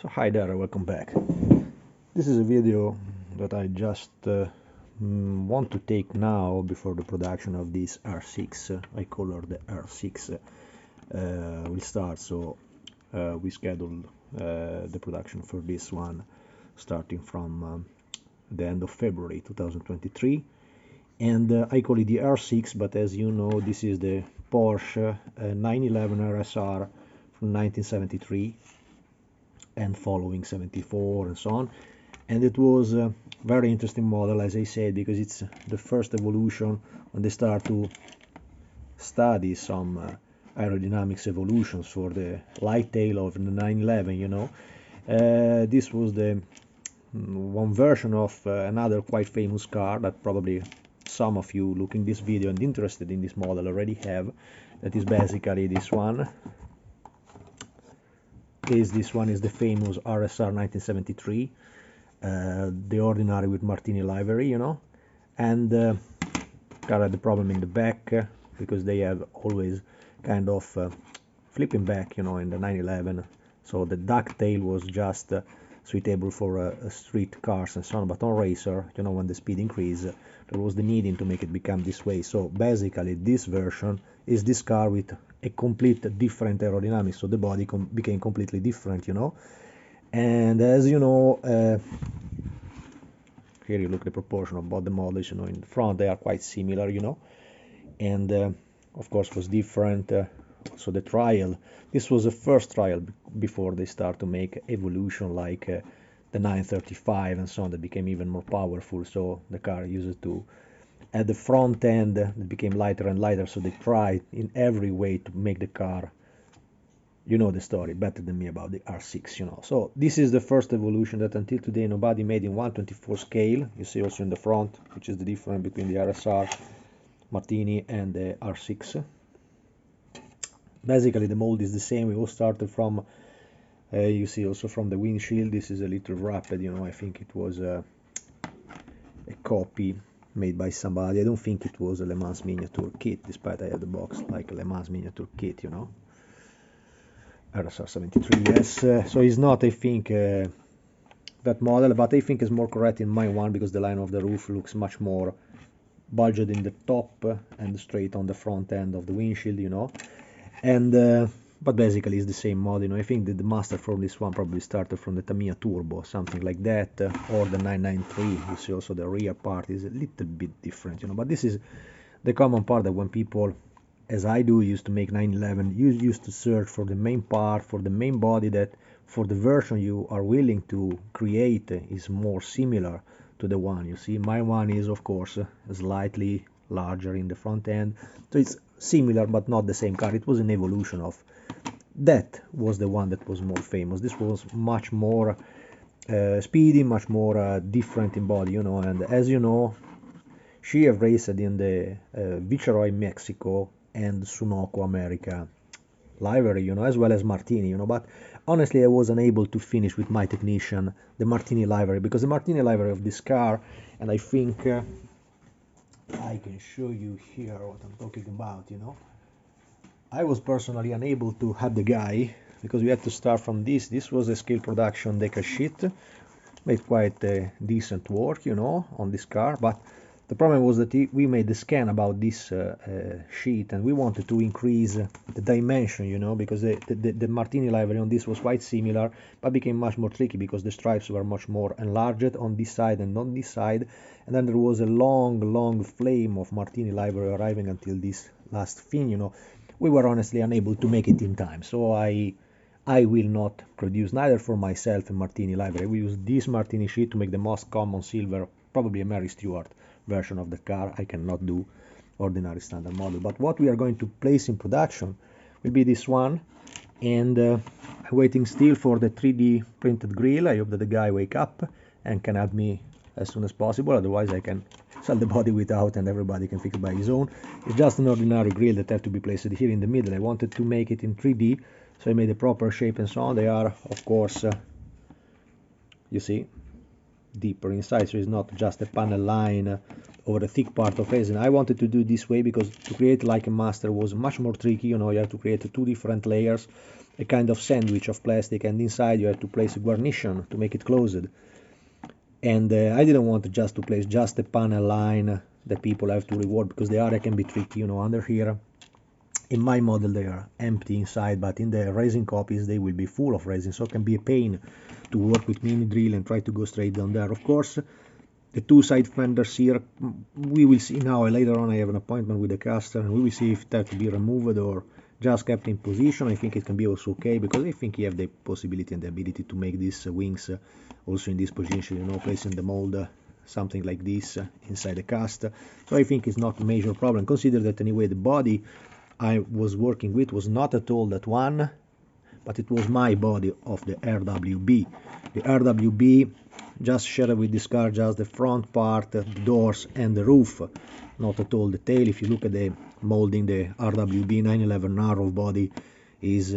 So hi there, welcome back. This is a video that I just want to take now before the production of this R6. I call her the R6 will start, so we scheduled the production for this one starting from the end of February 2023, and I call it the R6, but as you know, this is the Porsche 911 RSR from 1973 and following 74 and so on. And it was a very interesting model, as I said, because it's the first evolution when they start to study some aerodynamics evolutions for the light tail of the 911, you know. This was the one version of another quite famous car that probably some of you looking this video and interested in this model already have. That is basically this one. This one is the famous RSR 1973, the ordinary with Martini livery, you know, and car had the problem in the back because they have always kind of flipping back, you know, in the 911, so the ducktail was just suitable for street cars and so on, but on racer, you know, when the speed increased, there was the needing to make it become this way. So basically this version is this car with a complete different aerodynamics, so the body became completely different, you know. And as you know, here you look at the proportion of both the models, you know, in the front they are quite similar, you know, and of course was different. So the trial, this was the first trial before they start to make evolution like the 935 and so on, that became even more powerful. So the car used to, at the front end, it became lighter and lighter, so they tried in every way to make the car, you know the story better than me about the R6, you know. So this is the first evolution that until today nobody made in 1/24 scale. You see also in the front, which is the difference between the RSR Martini and the R6. Basically the mold is the same. We all started from, you see also from the windshield, this is a little rapid, you know. I think it was a copy made by somebody. I don't think it was a Le Mans miniature kit, despite I have the box like a Le Mans miniature kit, you know. RSR 73, yes. So it's not, I think, that model, but I think it's more correct in my one because the line of the roof looks much more bulged in the top and straight on the front end of the windshield, you know. And but basically it's the same model, you know. I think that the master from this one probably started from the Tamiya Turbo, something like that, or the 993. You see also the rear part is a little bit different, you know. But this is the common part, that when people, as I do, used to make 911, you used to search for the main part, for the main body that for the version you are willing to create is more similar to the one. You see, my one is of course slightly larger in the front end, so it's similar but not the same car. It was an evolution of that. Was the one that was more famous. This was much more speedy, much more different in body, you know. And as you know, she have raced in the Viceroy Mexico and Sunoco America livery, you know, as well as Martini, you know. But honestly I was unable to finish with my technician the Martini livery, because the Martini livery of this car, and I think I can show you here what I'm talking about, you know. I was personally unable to have the guy because we had to start from this. This was a scale production decal sheet, made quite decent work, you know, on this car. But the problem was that we made the scan about this sheet, and we wanted to increase the dimension, you know, because the Martini livery on this was quite similar, but became much more tricky because the stripes were much more enlarged on this side and on this side. And then there was a long flame of Martini livery arriving until this last fin, you know. We were honestly unable to make it in time, so I will not produce, neither for myself and Martini livery. We use this Martini sheet to make the most common silver, probably a Mary Stewart version of the car. I cannot do ordinary standard model, but what we are going to place in production will be this one. And I'm waiting still for the 3D printed grill. I hope that the guy wake up and can help me as soon as possible, otherwise I can sell the body without and everybody can fix it by his own. It's just an ordinary grill that have to be placed here in the middle. I wanted to make it in 3D, so I made a proper shape and so on. They are, of course, you see, deeper inside, so it's not just a panel line over a thick part of resin. I wanted to do this way because to create like a master was much more tricky, you know. You have to create two different layers a kind of sandwich of plastic, and inside you have to place a guarnition to make it closed. And I didn't want just to place just a panel line that people have to reward, because the area can be tricky, you know, under here. In my model they are empty inside, but in the racing copies they will be full of resin, so it can be a pain to work with mini drill and try to go straight down there. Of course, the two side fenders here, we will see now. Later on I have an appointment with the caster, and we will see if that to be removed or just kept in position. I think it can be also okay, because I think you have the possibility and the ability to make these wings also in this position, you know, placing the mold something like this inside the cast. So I think it's not a major problem. Consider that anyway the body I was working with was not at all that one, but it was my body of the RWB. The RWB just shared with this car just the front part, the doors and the roof, not at all the tail. If you look at the molding, the RWB 911 narrow body is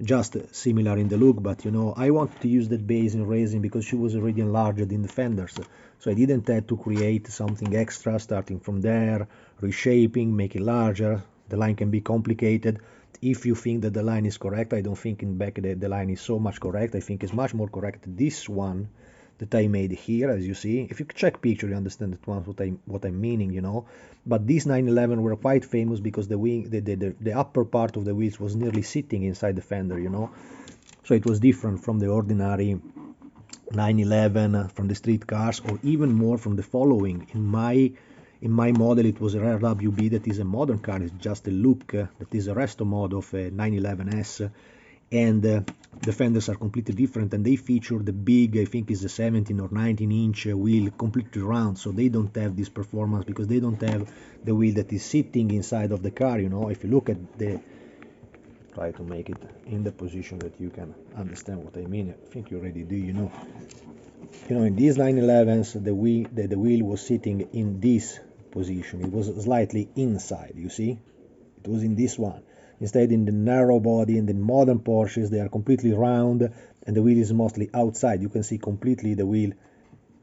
just similar in the look, but you know, I wanted to use that base in racing because she was already enlarged in the fenders, so I didn't have to create something extra starting from there, reshaping, make it larger. The line can be complicated. If you think that the line is correct, I don't think in back the line is so much correct. I think it's much more correct this one that I made here, as you see. If you check picture, you understand that one what I'm meaning, you know. But these 911 were quite famous because the wing, the upper part of the wheels was nearly sitting inside the fender, you know. So it was different from the ordinary 911, from the street cars, or even more from the following. In my model, it was a RWB that is a modern car. It's just a look that is a resto mod of a 911S, and the fenders are completely different, and they feature the big, I think it's a 17 or 19 inch wheel, completely round, so they don't have this performance because they don't have the wheel that is sitting inside of the car, you know. If you look at the, try to make it in the position that you can understand what I mean. I think you already do, you know. You know, in these 911s, the wheel was sitting in this position. It was slightly inside, you see. It was in this one. Instead, in the narrow body, in the modern Porsches, they are completely round, and the wheel is mostly outside. You can see completely the wheel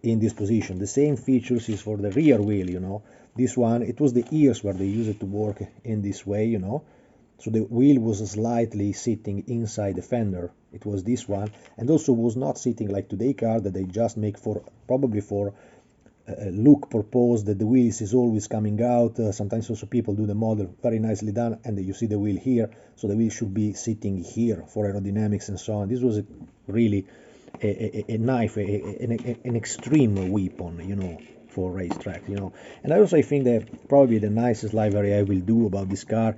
in this position. The same features is for the rear wheel, you know. This one, it was the ears where they used it to work in this way, you know. So the wheel was slightly sitting inside the fender. It was this one, and also was not sitting like today car that they just make for probably for look purpose, that the wheels is always coming out. Sometimes also people do the model very nicely done, and you see the wheel here, so the wheel should be sitting here for aerodynamics and so on. This was really a knife, an extreme weapon, you know, for racetrack, you know. And I think that probably the nicest livery I will do about this car,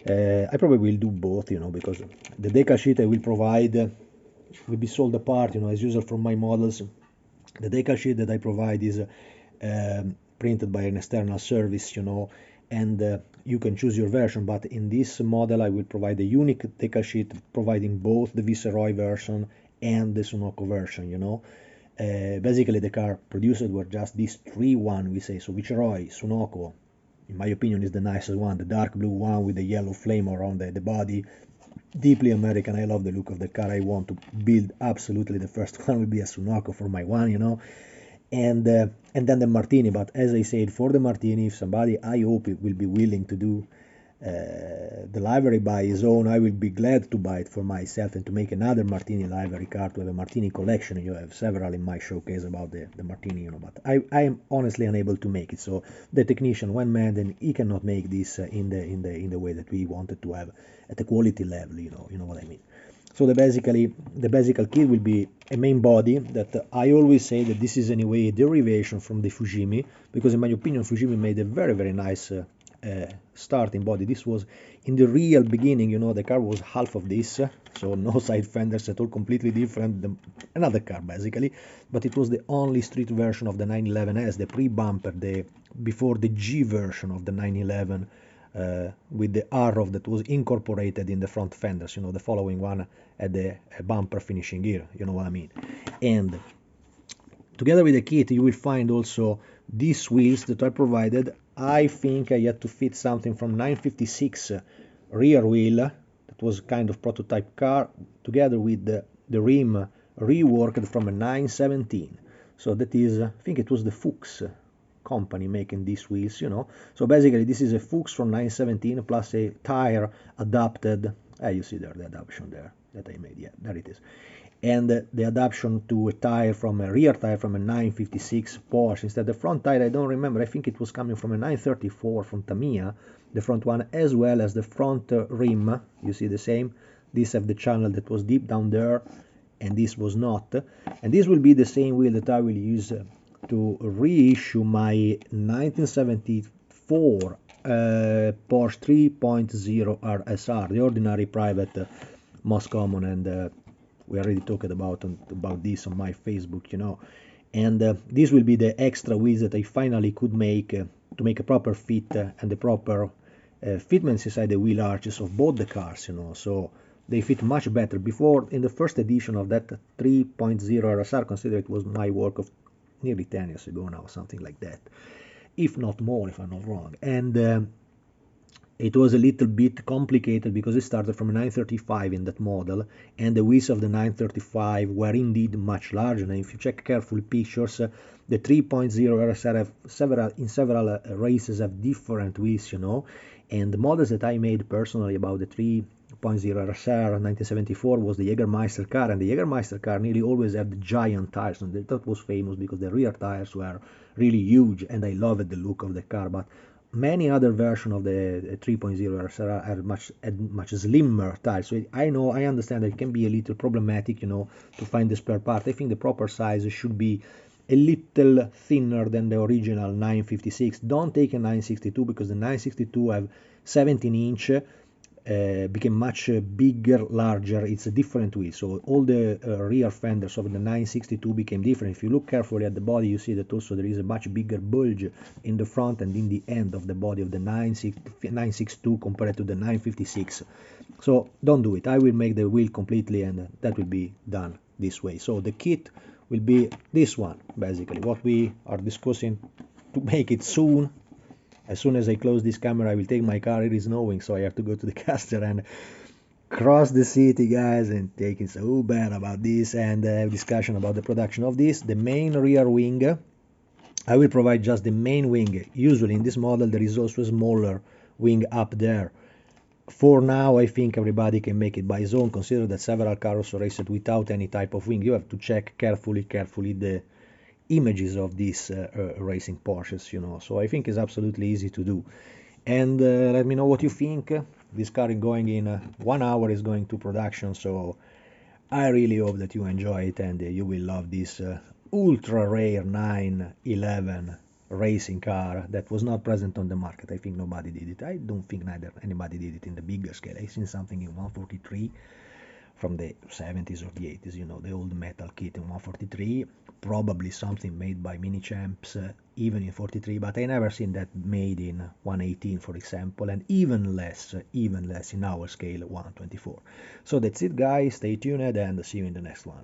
I probably will do both, you know, because the decal sheet I will provide will be sold apart, you know, as usual from my models. The decal sheet that I provide is printed by an external service, you know, and you can choose your version, but in this model I will provide a unique decal sheet providing both the Viceroy version and the Sunoco version, you know. Basically the car produced were just these three we say, so Viceroy, Sunoco, in my opinion is the nicest one, the dark blue one with the yellow flame around the body, deeply American. I love the look of the car. I want to build absolutely the first one will be a Sunoco for my one, you know, and then the Martini. But as I said, for the Martini, if somebody, I hope it will be willing to do the livery by his own, I will be glad to buy it for myself and to make another Martini livery car, to have a Martini collection. You have several in my showcase about the Martini, you know, but I am honestly unable to make it. So the technician went mad, and he cannot make this in the way that we wanted to have at the quality level, you know what I mean. So the basic kit will be a main body that I always say that this is anyway a derivation from the Fujimi, because in my opinion Fujimi made a very nice starting body. This was in the real beginning, you know, the car was half of this, so no side fenders at all, completely different, another car basically, but it was the only street version of the 911S, the pre-bumper, before the G version of the 911, with the R that was incorporated in the front fenders, you know, the following one had the bumper finishing gear, you know what I mean. And together with the kit you will find also these wheels that I provided. I think I had to fit something from 956 rear wheel, that was kind of prototype car, together with the rim reworked from a 917. So that is, I think it was the Fuchs company making these wheels, you know. So basically this is a Fuchs from 917 plus a tire adapted, you see there the adaptation there, that I made. Yeah, there it is. And the adaptation to a tire from a rear tire from a 956 Porsche instead the front tire, I don't remember, I think it was coming from a 934 from Tamiya, the front one, as well as the front rim. You see the same, this have the channel that was deep down there and this was not, and this will be the same wheel that I will use to reissue my 1974 Porsche 3.0 RSR, the ordinary private, most common, and we already talked about this on my Facebook, you know. And this will be the extra wheels that I finally could make to make a proper fit and the proper fitments inside the wheel arches of both the cars, you know. So they fit much better. Before, in the first edition of that 3.0 RSR, consider it was my work of nearly 10 years ago now, something like that, if not more, if I'm not wrong. And it was a little bit complicated because it started from a 935 in that model, and the wheels of the 935 were indeed much larger. And if you check carefully pictures, the 3.0 RSR have several races have different wheels, you know. And the models that I made personally about the 3.0 RSR 1974 was the Jägermeister car, and the Jägermeister car nearly always had the giant tires, and that was famous because the rear tires were really huge, and I loved the look of the car. But many other versions of the 3.0 RSR are much slimmer tires. So I understand that it can be a little problematic, you know, to find the spare part. I think the proper size should be a little thinner than the original 956. Don't take a 962 because the 962 have 17-inch, became much bigger, larger. It's a different wheel, so all the rear fenders of the 962 became different. If you look carefully at the body, you see that also there is a much bigger bulge in the front and in the end of the body of the 962 compared to the 956. So don't do it. I will make the wheel completely, and that will be done this way. So the kit will be this one, basically what we are discussing, to make it soon. As soon as I close this camera, I will take my car. It is snowing, so I have to go to the caster and cross the city, guys, and taking so bad about this, and have discussion about the production of this. The main rear wing, I will provide just the main wing. Usually in this model there is also a smaller wing up there. For now, I think everybody can make it by his own. Consider that several cars are raced without any type of wing. You have to check carefully the images of these racing Porsches, you know. So I think it's absolutely easy to do. And let me know what you think. This car is going in 1 hour, is going to production, so I really hope that you enjoy it and you will love this ultra rare 911 racing car that was not present on the market. I think nobody did it. I don't think neither anybody did it in the bigger scale. I've seen something in 143 from the 70s or the 80s, you know, the old metal kit in 143, probably something made by Mini Champs, even in 43, but I never seen that made in 118, for example, and even less in our scale, 124. So that's it, guys. Stay tuned and see you in the next one.